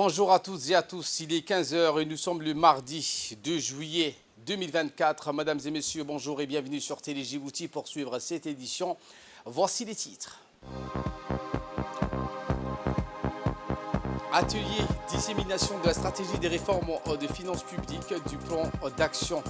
Bonjour à toutes et à tous, il est 15 heures et nous sommes le mardi 2 juillet 2024. Mesdames et messieurs, bonjour et bienvenue sur Télé Djibouti pour suivre cette édition. Voici les titres. Atelier dissémination de la stratégie des réformes de finances publiques du plan d'action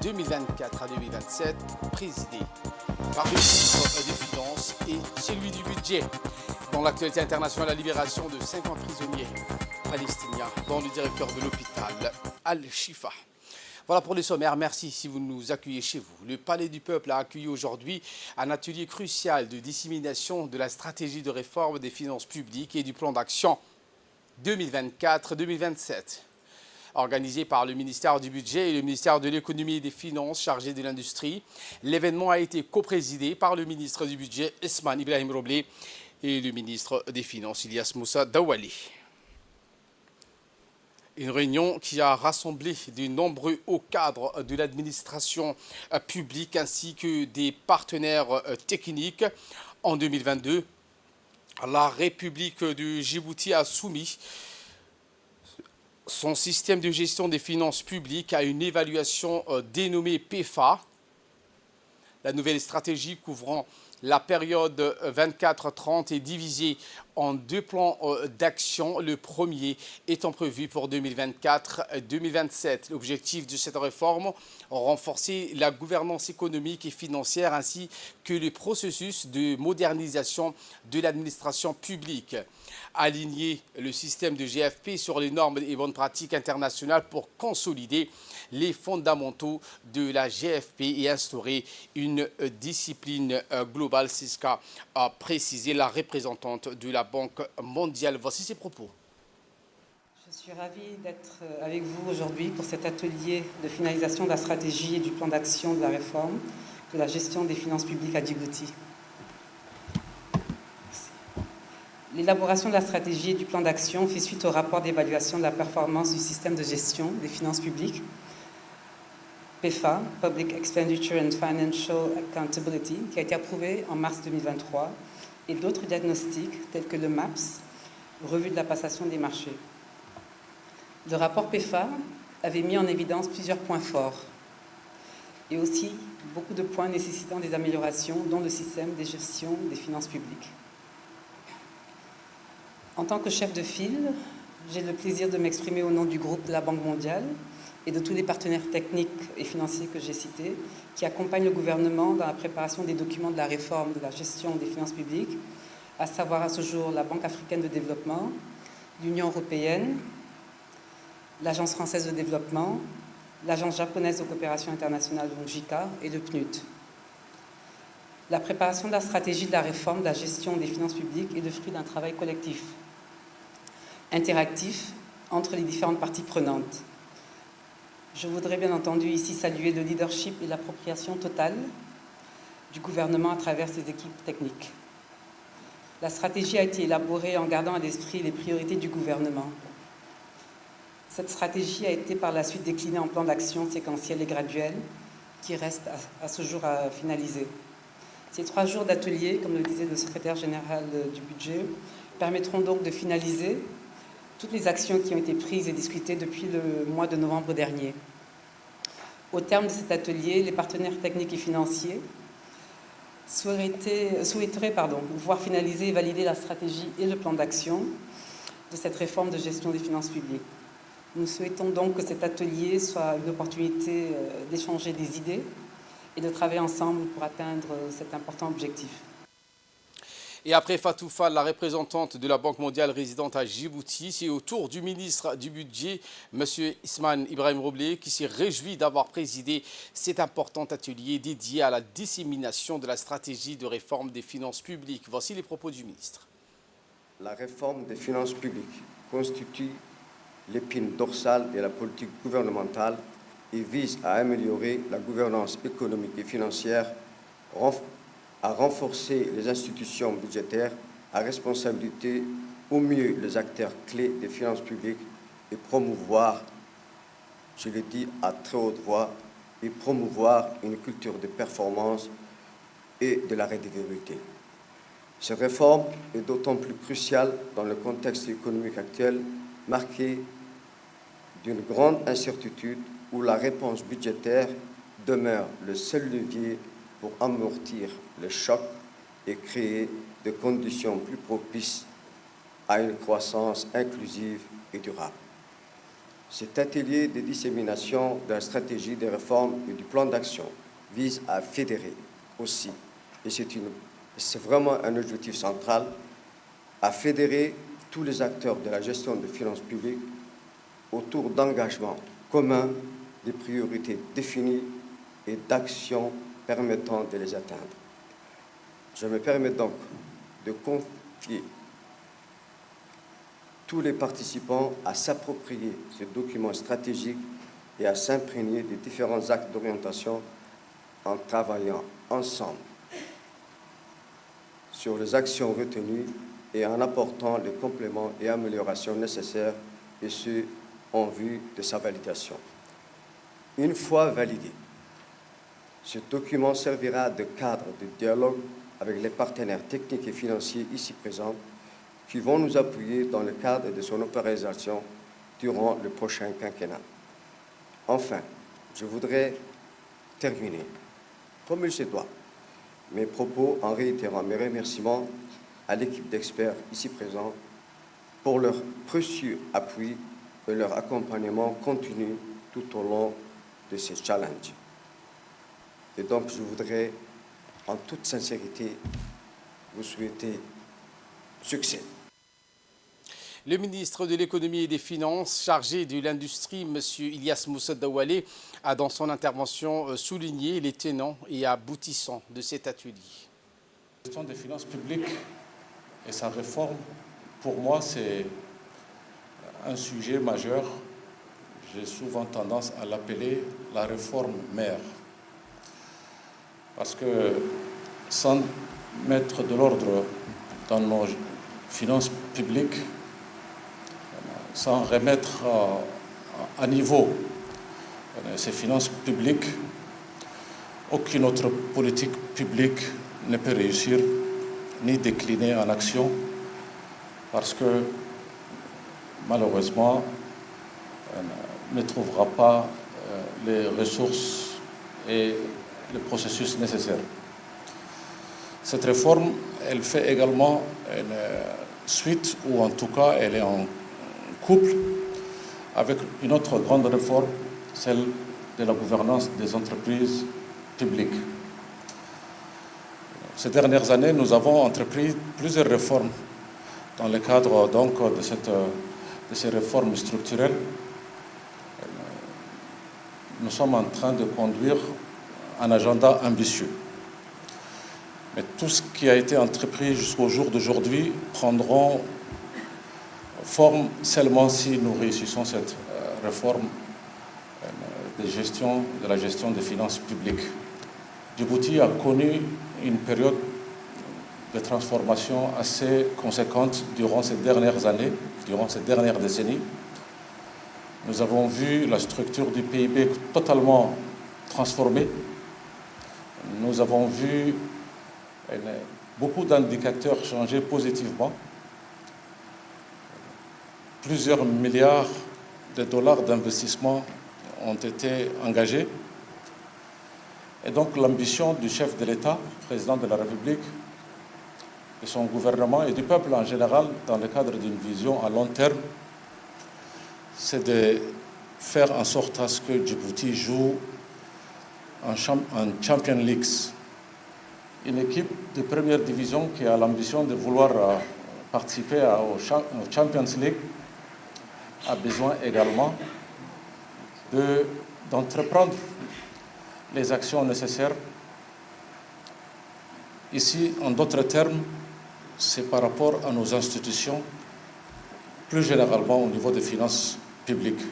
2024 à 2027, présidé par le ministre des Finances et celui du budget. Dans l'actualité internationale, la libération de 50 prisonniers palestiniens, dont le directeur de l'hôpital Al-Shifa. Voilà pour les sommaires. Merci si vous nous accueillez chez vous. Le Palais du Peuple a accueilli aujourd'hui un atelier crucial de dissémination de la stratégie de réforme des finances publiques et du plan d'action 2024-2027. Organisé par le ministère du Budget et le ministère de l'Économie et des Finances chargé de l'Industrie, l'événement a été coprésidé par le ministre du Budget, Ousmane Ibrahim Roblé, et le ministre des Finances, Ilyas Moussa Daouali. Une réunion qui a rassemblé de nombreux hauts cadres de l'administration publique ainsi que des partenaires techniques. En 2022, la République du Djibouti a soumis son système de gestion des finances publiques à une évaluation dénommée PEFA. La nouvelle stratégie couvrant la période 24-30 est divisée en deux plans d'action, le premier étant prévu pour 2024-2027. L'objectif de cette réforme, renforcer la gouvernance économique et financière ainsi que le processus de modernisation de l'administration publique. Aligner le système de GFP sur les normes et bonnes pratiques internationales pour consolider les fondamentaux de la GFP et instaurer une discipline globale. C'est ce qu'a précisé la représentante de la Banque mondiale. Voici ses propos. Je suis ravie d'être avec vous aujourd'hui pour cet atelier de finalisation de la stratégie et du plan d'action de la réforme de la gestion des finances publiques à Djibouti. L'élaboration de la stratégie et du plan d'action fait suite au rapport d'évaluation de la performance du système de gestion des finances publiques, PEFA, Public Expenditure and Financial Accountability, qui a été approuvé en mars 2023, et d'autres diagnostics tels que le MAPS, revue de la passation des marchés. Le rapport PEFA avait mis en évidence plusieurs points forts et aussi beaucoup de points nécessitant des améliorations dans le système de gestion des finances publiques. En tant que chef de file, j'ai le plaisir de m'exprimer au nom du groupe de la Banque mondiale et de tous les partenaires techniques et financiers que j'ai cités, qui accompagnent le gouvernement dans la préparation des documents de la réforme de la gestion des finances publiques, à savoir à ce jour la Banque africaine de développement, l'Union européenne, l'Agence française de développement, l'Agence japonaise de coopération internationale, donc JICA, et le PNUD. La préparation de la stratégie de la réforme de la gestion des finances publiques est le fruit d'un travail collectif, interactif, entre les différentes parties prenantes. Je voudrais bien entendu ici saluer le leadership et l'appropriation totale du gouvernement à travers ses équipes techniques. La stratégie a été élaborée en gardant à l'esprit les priorités du gouvernement. Cette stratégie a été par la suite déclinée en plan d'action séquentiel et graduel qui reste à ce jour à finaliser. Ces 3 jours d'atelier, comme le disait le secrétaire général du budget, permettront donc de finaliser toutes les actions qui ont été prises et discutées depuis le mois de novembre dernier. Au terme de cet atelier, les partenaires techniques et financiers souhaiteraient voir finaliser et valider la stratégie et le plan d'action de cette réforme de gestion des finances publiques. Nous souhaitons donc que cet atelier soit une opportunité d'échanger des idées et de travailler ensemble pour atteindre cet important objectif. Et après Fatou Fall, la représentante de la Banque mondiale résidente à Djibouti, c'est au tour du ministre du Budget, M. Ousmane Ibrahim Roblé, qui s'est réjoui d'avoir présidé cet important atelier dédié à la dissémination de la stratégie de réforme des finances publiques. Voici les propos du ministre. La réforme des finances publiques constitue l'épine dorsale de la politique gouvernementale et vise à améliorer la gouvernance économique et financière, à renforcer les institutions budgétaires, à responsabiliser au mieux les acteurs clés des finances publiques et promouvoir, je le dis à très haute voix, et promouvoir une culture de performance et de la redevabilité. Cette réforme est d'autant plus cruciale dans le contexte économique actuel, marqué d'une grande incertitude où la réponse budgétaire demeure le seul levier pour amortir le choc et créer des conditions plus propices à une croissance inclusive et durable. Cet atelier de dissémination de la stratégie des réformes et du plan d'action vise à fédérer aussi, et c'est vraiment un objectif central, à fédérer tous les acteurs de la gestion des finances publiques autour d'engagements communs, de priorités définies et d'actions permettant de les atteindre. Je me permets donc de confier tous les participants à s'approprier ce document stratégique et à s'imprégner des différents actes d'orientation en travaillant ensemble sur les actions retenues et en apportant les compléments et améliorations nécessaires, et ce, en vue de sa validation. Une fois validé, ce document servira de cadre de dialogue avec les partenaires techniques et financiers ici présents qui vont nous appuyer dans le cadre de son opéralisation durant le prochain quinquennat. Enfin, je voudrais terminer, comme il se doit, mes propos en réitérant mes remerciements à l'équipe d'experts ici présents pour leur précieux appui et leur accompagnement continu tout au long de ces challenges. Et donc, je voudrais, en toute sincérité, vous souhaiter succès. Le ministre de l'Économie et des Finances, chargé de l'Industrie, M. Ilyas Moussa Daoualé, a dans son intervention souligné les tenants et aboutissants de cet atelier. La gestion des finances publiques et sa réforme, pour moi, c'est un sujet majeur. J'ai souvent tendance à l'appeler la réforme mère. Parce que sans mettre de l'ordre dans nos finances publiques, sans remettre à niveau ces finances publiques, aucune autre politique publique ne peut réussir ni décliner en action, parce que malheureusement ne trouvera pas les ressources et le processus nécessaire. Cette réforme, elle fait également une suite, ou en tout cas elle est en couple avec une autre grande réforme, celle de la gouvernance des entreprises publiques. Ces dernières années, nous avons entrepris plusieurs réformes dans le cadre donc de ces réformes structurelles. Nous sommes en train de conduire un agenda ambitieux. Mais tout ce qui a été entrepris jusqu'au jour d'aujourd'hui prendront forme seulement si nous réussissons cette réforme de la gestion des finances publiques. Djibouti a connu une période de transformation assez conséquente durant ces dernières années, durant ces dernières décennies. Nous avons vu la structure du PIB totalement transformée. Nous avons vu beaucoup d'indicateurs changer positivement. Plusieurs milliards de dollars d'investissement ont été engagés. Et donc l'ambition du chef de l'État, président de la République, de son gouvernement et du peuple en général, dans le cadre d'une vision à long terme, c'est de faire en sorte à ce que Djibouti joue en Champions League, une équipe de première division qui a l'ambition de vouloir participer au Champions League a besoin également d'entreprendre les actions nécessaires. Ici, en d'autres termes, c'est par rapport à nos institutions, plus généralement au niveau des finances publiques.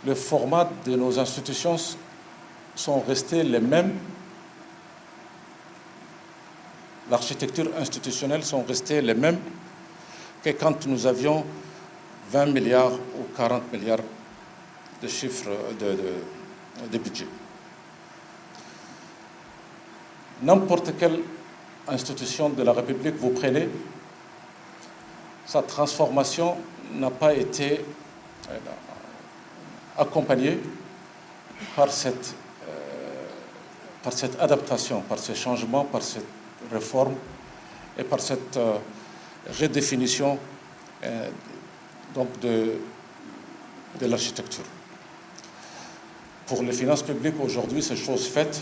Le format de nos institutions sont restés les mêmes. L'architecture institutionnelle sont restées les mêmes que quand nous avions 20 milliards ou 40 milliards de chiffres de budget. N'importe quelle institution de la République vous prenez, sa transformation n'a pas été accompagnée par cette adaptation, par ces changements, par cette réforme et par cette redéfinition donc de l'architecture. Pour les finances publiques, aujourd'hui, c'est chose faite.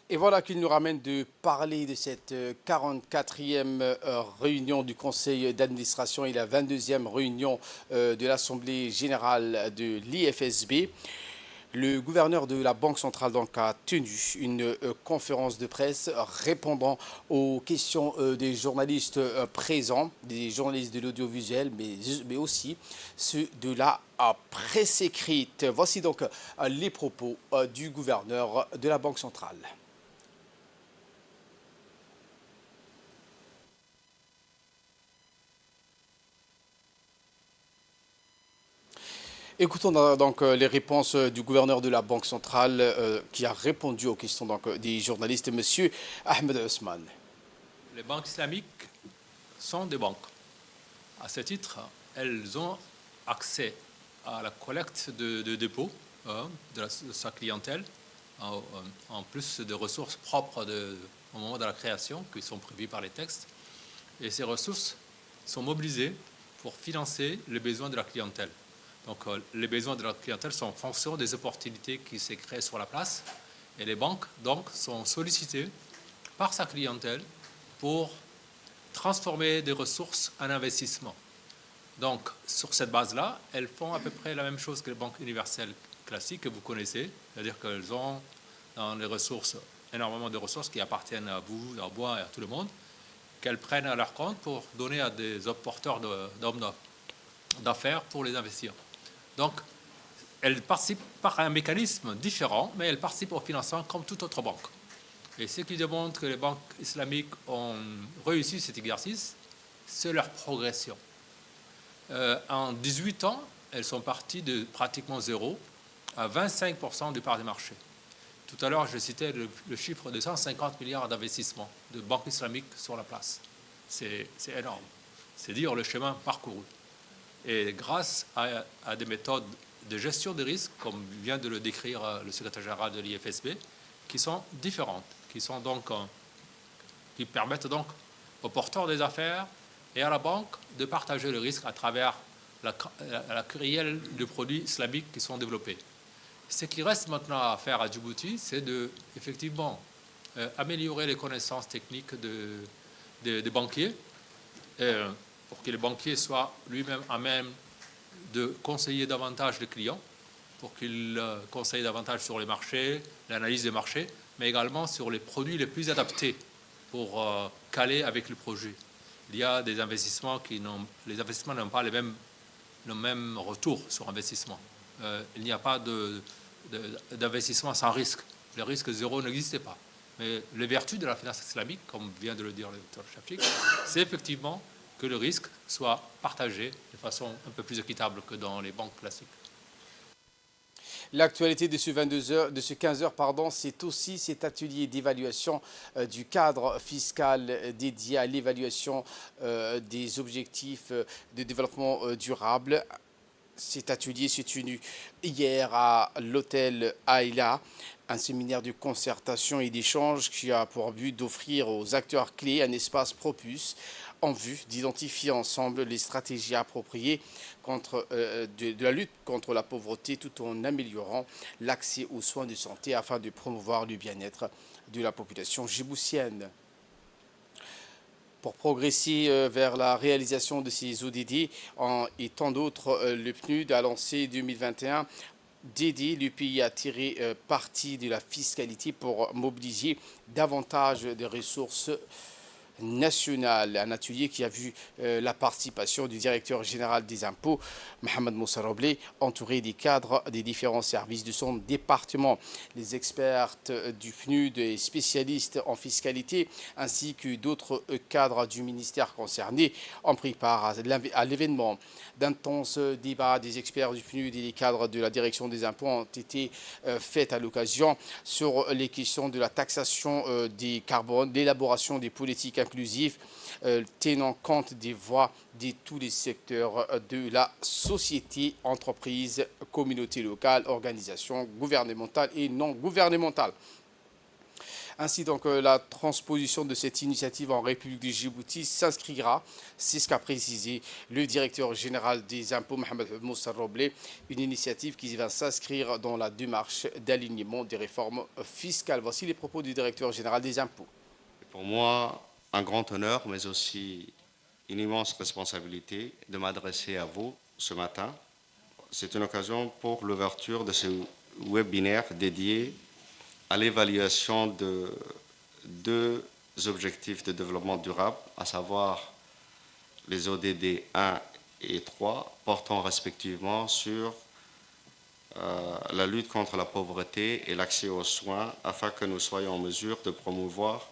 Et voilà qu'il nous ramène de parler de cette 44e réunion du Conseil d'administration et la 22e réunion de l'Assemblée générale de l'IFSB. Le gouverneur de la Banque centrale donc, a tenu une conférence de presse répondant aux questions des journalistes présents, des journalistes de l'audiovisuel, mais aussi ceux de la presse écrite. Voici donc les propos du gouverneur de la Banque centrale. Écoutons donc les réponses du gouverneur de la Banque centrale qui a répondu aux questions donc, des journalistes, M. Ahmed Ousmane. Les banques islamiques sont des banques. À ce titre, elles ont accès à la collecte de dépôts de sa clientèle, en plus de ressources propres au moment de la création qui sont prévues par les textes. Et ces ressources sont mobilisées pour financer les besoins de la clientèle. Donc, les besoins de la clientèle sont en fonction des opportunités qui se créent sur la place. Et les banques, donc, sont sollicitées par sa clientèle pour transformer des ressources en investissement. Donc, sur cette base-là, elles font à peu près la même chose que les banques universelles classiques que vous connaissez. C'est-à-dire qu'elles ont dans les ressources, énormément de ressources qui appartiennent à vous, à moi et à tout le monde, qu'elles prennent à leur compte pour donner à des porteurs d'hommes d'affaires pour les investir. Donc, elles participent par un mécanisme différent, mais elles participent au financement comme toute autre banque. Et ce qui démontre que les banques islamiques ont réussi cet exercice, c'est leur progression. En 18 ans, elles sont parties de pratiquement zéro à 25% du part du marché. Tout à l'heure, je citais le chiffre de 150 milliards d'investissements de banques islamiques sur la place. C'est énorme. C'est dire le chemin parcouru. Et grâce à des méthodes de gestion des risques, comme vient de le décrire le secrétaire général de l'IFSB, qui sont différentes, qui permettent donc aux porteurs des affaires et à la banque de partager le risque à travers la kyrielle de produits islamiques qui sont développés. Ce qui reste maintenant à faire à Djibouti, c'est effectivement améliorer les connaissances techniques des banquiers, pour que les banquiers soient lui-même à même de conseiller davantage les clients, pour qu'ils conseillent davantage sur les marchés, l'analyse des marchés, mais également sur les produits les plus adaptés pour caler avec le projet. Il y a des investissements les investissements n'ont pas le même retour sur investissement. Il n'y a pas d'investissement sans risque. Le risque zéro n'existait pas. Mais les vertus de la finance islamique, comme vient de le dire le docteur Chafik, c'est effectivement que le risque soit partagé de façon un peu plus équitable que dans les banques classiques. L'actualité de ce 15 heures, c'est aussi cet atelier d'évaluation du cadre fiscal dédié à l'évaluation des objectifs de développement durable. Cet atelier s'est tenu hier à l'hôtel Aïla, un séminaire de concertation et d'échange qui a pour but d'offrir aux acteurs clés un espace propice en vue d'identifier ensemble les stratégies appropriées de la lutte contre la pauvreté tout en améliorant l'accès aux soins de santé afin de promouvoir le bien-être de la population djiboutienne. Pour progresser vers la réalisation de ces ODD et tant d'autres, le PNUD a lancé 2021 d'aider le pays à tirer parti de la fiscalité pour mobiliser davantage de ressources national. Un atelier qui a vu la participation du directeur général des impôts, Mohamed Moussa Roblé, entouré des cadres des différents services de son département. Les experts du PNUD et spécialistes en fiscalité, ainsi que d'autres cadres du ministère concerné, ont pris part à l'événement. D'intenses débats des experts du PNUD et des cadres de la direction des impôts ont été faits à l'occasion sur les questions de la taxation des carbones, l'élaboration des politiques inclusives, tenant compte des voix de tous les secteurs de la société, entreprises, communautés locales, organisations gouvernementales et non gouvernementales. Ainsi donc, la transposition de cette initiative en République du Djibouti s'inscrira, c'est ce qu'a précisé le directeur général des impôts, Mohamed Moussa Roblé, une initiative qui va s'inscrire dans la démarche d'alignement des réformes fiscales. Voici les propos du directeur général des impôts. Pour moi, un grand honneur, mais aussi une immense responsabilité de m'adresser à vous ce matin. C'est une occasion pour l'ouverture de ce webinaire dédié à l'évaluation de deux objectifs de développement durable, à savoir les ODD 1 et 3, portant respectivement sur la lutte contre la pauvreté et l'accès aux soins, afin que nous soyons en mesure de promouvoir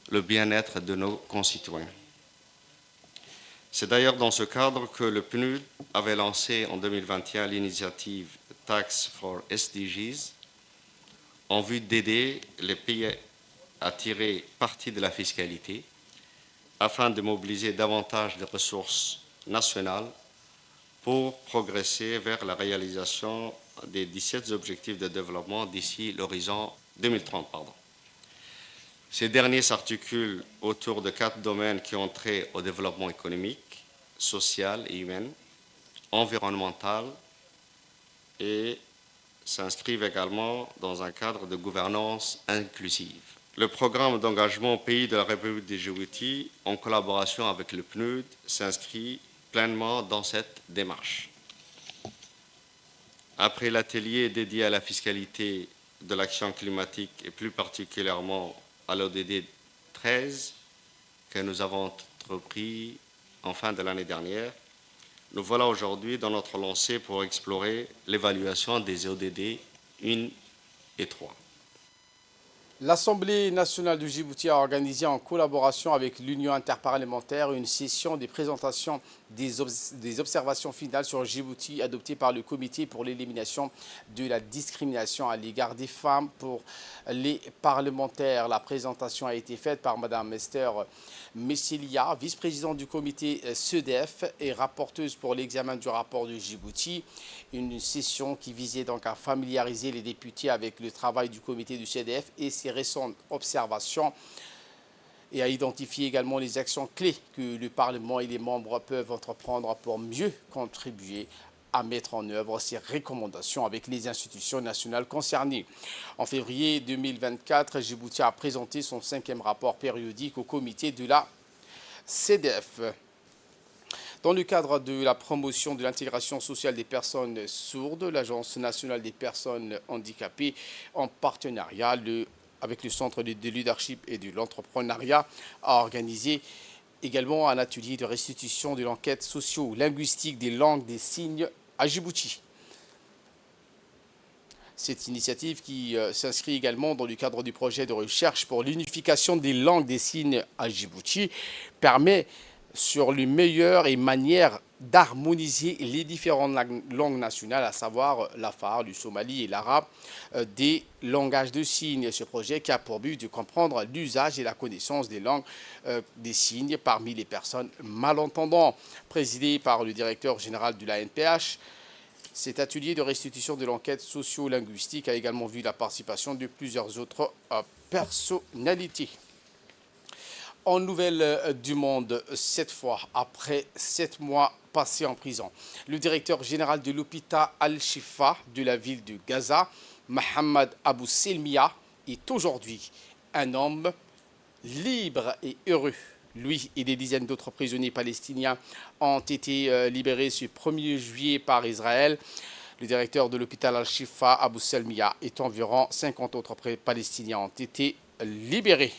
le bien-être de nos concitoyens. C'est d'ailleurs dans ce cadre que le PNUD avait lancé en 2021 l'initiative Tax for SDGs, en vue d'aider les pays à tirer parti de la fiscalité afin de mobiliser davantage de ressources nationales pour progresser vers la réalisation des 17 objectifs de développement d'ici l'horizon 2030. Ces derniers s'articulent autour de 4 domaines qui ont trait au développement économique, social et humain, environnemental et s'inscrivent également dans un cadre de gouvernance inclusive. Le programme d'engagement pays de la République du Djibouti, en collaboration avec le PNUD, s'inscrit pleinement dans cette démarche. Après l'atelier dédié à la fiscalité de l'action climatique et plus particulièrement à l'ODD 13 que nous avons entrepris en fin de l'année dernière, nous voilà aujourd'hui dans notre lancée pour explorer l'évaluation des ODD 1 et 3. L'Assemblée nationale du Djibouti a organisé en collaboration avec l'Union interparlementaire une session de présentation des observations finales sur Djibouti adoptées par le Comité pour l'élimination de la discrimination à l'égard des femmes pour les parlementaires. La présentation a été faite par Mme Esther Messilia, vice-présidente du comité CEDEF et rapporteuse pour l'examen du rapport de Djibouti. Une session qui visait donc à familiariser les députés avec le travail du comité du CEDEF et ses récentes observations et à identifier également les actions clés que le Parlement et les membres peuvent entreprendre pour mieux contribuer à mettre en œuvre ces recommandations avec les institutions nationales concernées. En février 2024, Djibouti a présenté son 5e rapport périodique au comité de la CEDEF. Dans le cadre de la promotion de l'intégration sociale des personnes sourdes, l'Agence nationale des personnes handicapées, en partenariat avec le Centre de leadership et de l'entrepreneuriat, a organisé également un atelier de restitution de l'enquête socio-linguistique des langues des signes à Djibouti. Cette initiative qui s'inscrit également dans le cadre du projet de recherche pour l'unification des langues des signes à Djibouti permet sur les meilleures et manières d'harmoniser les différentes langues nationales, à savoir l'afar, le somali et l'arabe, des langages de signes. Ce projet qui a pour but de comprendre l'usage et la connaissance des langues des signes parmi les personnes malentendantes. Présidé par le directeur général de l'ANPH, cet atelier de restitution de l'enquête socio-linguistique a également vu la participation de plusieurs autres personnalités. En nouvelle du monde, cette fois, après 7 mois passés en prison, le directeur général de l'hôpital Al-Shifa de la ville de Gaza, Mohamed Abou Selmia, est aujourd'hui un homme libre et heureux. Lui et des dizaines d'autres prisonniers palestiniens ont été libérés ce 1er juillet par Israël. Le directeur de l'hôpital Al-Shifa, Abou Selmia, et environ 50 autres Palestiniens ont été libérés.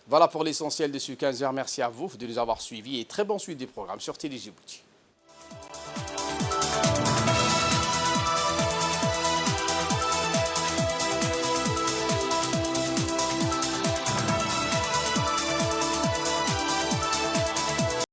Voilà pour l'essentiel de ce 15h. Merci à vous de nous avoir suivis et très bonne suite des programmes sur Télé Djibouti.